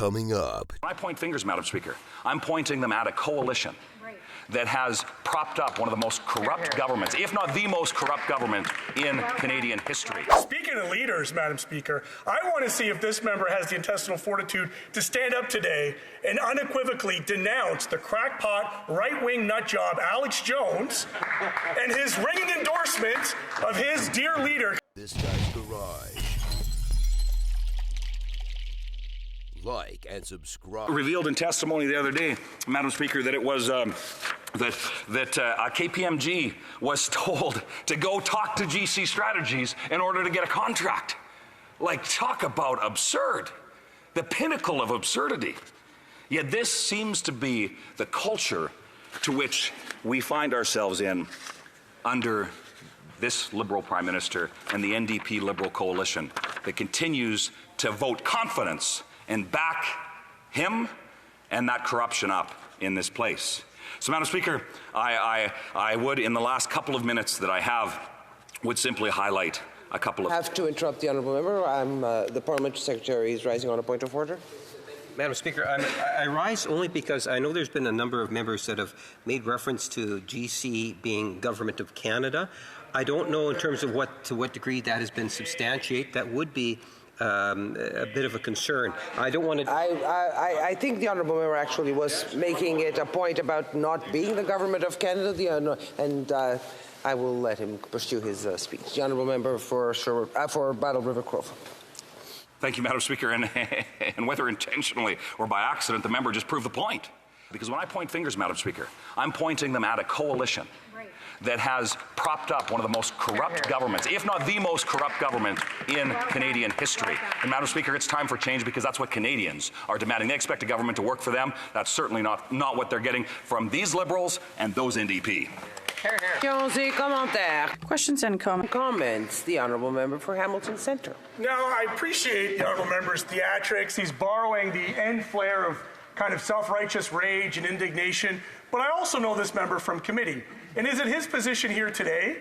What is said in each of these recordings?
Coming up. When I point fingers, Madam Speaker, I'm pointing them at a coalition that has propped up one of the most corrupt governments, if not the most corrupt government in Canadian history. Speaking of leaders, Madam Speaker, I want to see if this member has the intestinal fortitude to stand up today and unequivocally denounce the crackpot, right-wing nutjob Alex Jones and his ringing endorsement of his dear leader. This Guy's Garage. Like and subscribe. Revealed in testimony the other day, Madam Speaker, that it was KPMG was told to go talk to GC Strategies in order to get a contract. Like, talk about absurd. The pinnacle of absurdity. Yet this seems to be the culture to which we find ourselves in under this Liberal Prime Minister and the NDP Liberal coalition that continues to vote confidence and back him and that corruption up in this place. So, Madam Speaker, I would, in the last couple of minutes that I have, would simply highlight a couple of... I have to interrupt the honourable member. The Parliamentary Secretary is rising on a point of order. Madam Speaker, I rise only because I know there's been a number of members that have made reference to GC being Government of Canada. I don't know in terms of to what degree that has been substantiated. That would be a bit of a concern. I don't want to... I think the honourable member actually was making it a point about not being the Government of Canada, and I will let him pursue his speech. The honourable member for Battle River Crowfoot. Thank you, Madam Speaker, and whether intentionally or by accident, the member just proved the point. Because when I point fingers, Madam Speaker, I'm pointing them at a coalition that has propped up one of the most corrupt governments, if not the most corrupt government in Canadian history. And Madam Speaker, it's time for change because that's what Canadians are demanding. They expect a government to work for them. That's certainly not what they're getting from these Liberals and those NDP. Questions and comments. The honourable member for Hamilton Centre. Now, I appreciate the honourable member's theatrics. He's borrowing the end flare of kind of self-righteous rage and indignation. But I also know this member from committee. And is it his position here today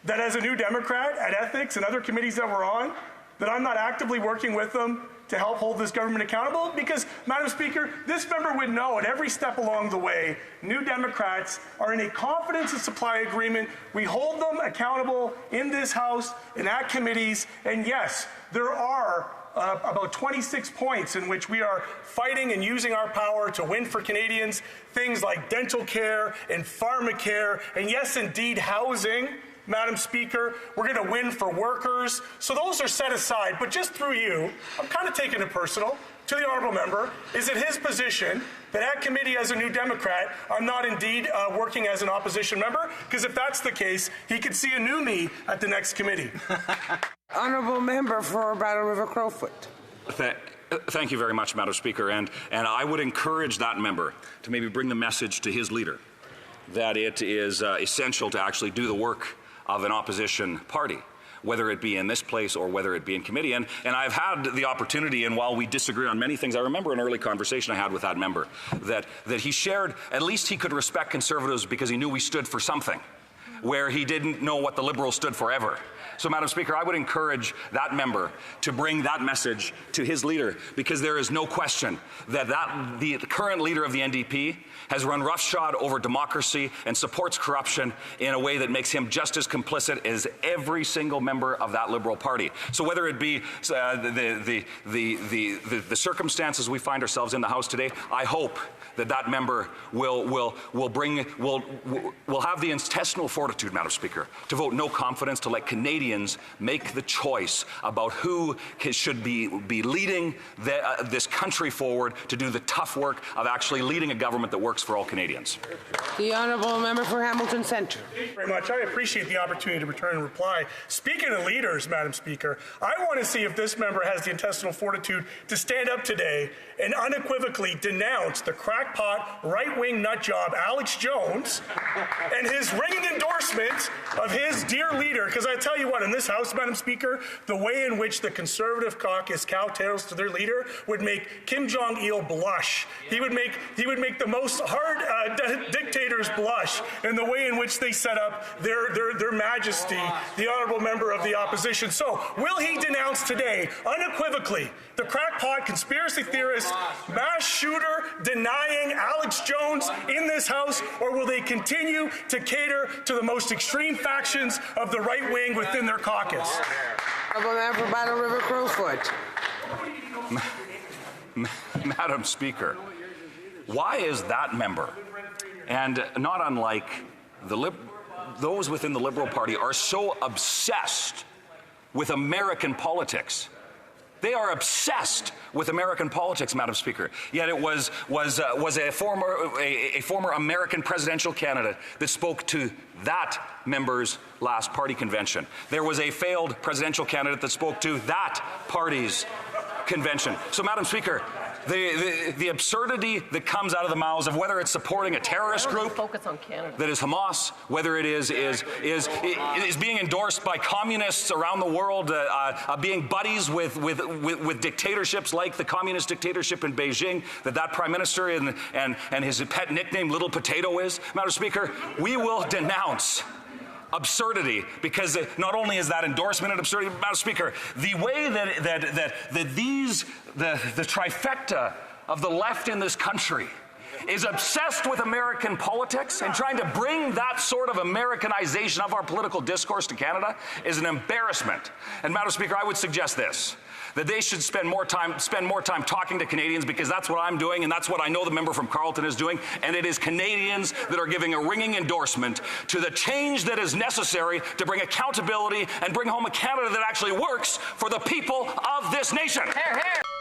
that as a New Democrat at Ethics and other committees that we're on, that I'm not actively working with them to help hold this government accountable? Because, Madam Speaker, this member would know at every step along the way, New Democrats are in a confidence and supply agreement. We hold them accountable in this House and at committees. And yes, there are about 26 points in which we are fighting and using our power to win for Canadians, things like dental care and pharmacare, and yes, indeed, housing. Madam Speaker, we're going to win for workers. So those are set aside. But just through you, I'm kind of taking it personal. To the honourable member, is it his position that at committee as a New Democrat, I'm not indeed working as an opposition member? Because if that's the case, he could see a new me at the next committee. Honourable member for Battle River Crowfoot. Thank you very much, Madam Speaker. And I would encourage that member to maybe bring the message to his leader that it is essential to actually do the work of an opposition party, whether it be in this place or whether it be in committee. And I've had the opportunity, and while we disagree on many things, I remember an early conversation I had with that member that he shared at least he could respect Conservatives because he knew we stood for something, where he didn't know what the Liberals stood for ever. So, Madam Speaker, I would encourage that member to bring that message to his leader, because there is no question that the current leader of the NDP has run roughshod over democracy and supports corruption in a way that makes him just as complicit as every single member of that Liberal Party. So whether it be the circumstances we find ourselves in the House today, I hope that member will have the intestinal fortitude, Madam Speaker, to vote no confidence, to let Canadians make the choice about who should be leading this country forward to do the tough work of actually leading a government that works for all Canadians. The honourable member for Hamilton Centre. Thank you very much. I appreciate the opportunity to return and reply. Speaking of leaders, Madam Speaker, I want to see if this member has the intestinal fortitude to stand up today and unequivocally denounce the crackpot, right-wing nutjob Alex Jones and his ringing endorsement of his dear leader. Because I tell you, you what, in this House, Madam Speaker, the way in which the Conservative caucus kowtows to their leader would make Kim Jong-il blush. He would make the most hard dictators blush in the way in which they set up their majesty, the honourable member of the opposition. So, will he denounce today, unequivocally, the crackpot conspiracy theorist, mass shooter denying Alex Jones in this House, or will they continue to cater to the most extreme factions of the right wing within their caucus? Honourable member Battle River Crowfoot. Madam Speaker, why is that member, and not unlike those within the Liberal Party, are so obsessed with American politics? They are obsessed with American politics, Madam Speaker. Yet it was a former American presidential candidate that spoke to that member's last party convention. There was a failed presidential candidate that spoke to that party's convention. So, Madam Speaker, the absurdity that comes out of the mouths of whether it's supporting a terrorist group that is Hamas, whether it is being endorsed by communists around the world, being buddies with dictatorships like the communist dictatorship in Beijing that Prime Minister and his pet nickname Little Potato is. Madam Speaker, we will denounce absurdity, because not only is that endorsement an absurdity, Madam Speaker, the way that the trifecta of the left in this country is obsessed with American politics and trying to bring that sort of Americanization of our political discourse to Canada is an embarrassment. And Madam Speaker, I would suggest this, that they should spend more time talking to Canadians, because that's what I'm doing and that's what I know the member from Carleton is doing, and it is Canadians that are giving a ringing endorsement to the change that is necessary to bring accountability and bring home a Canada that actually works for the people of this nation. Hear, hear.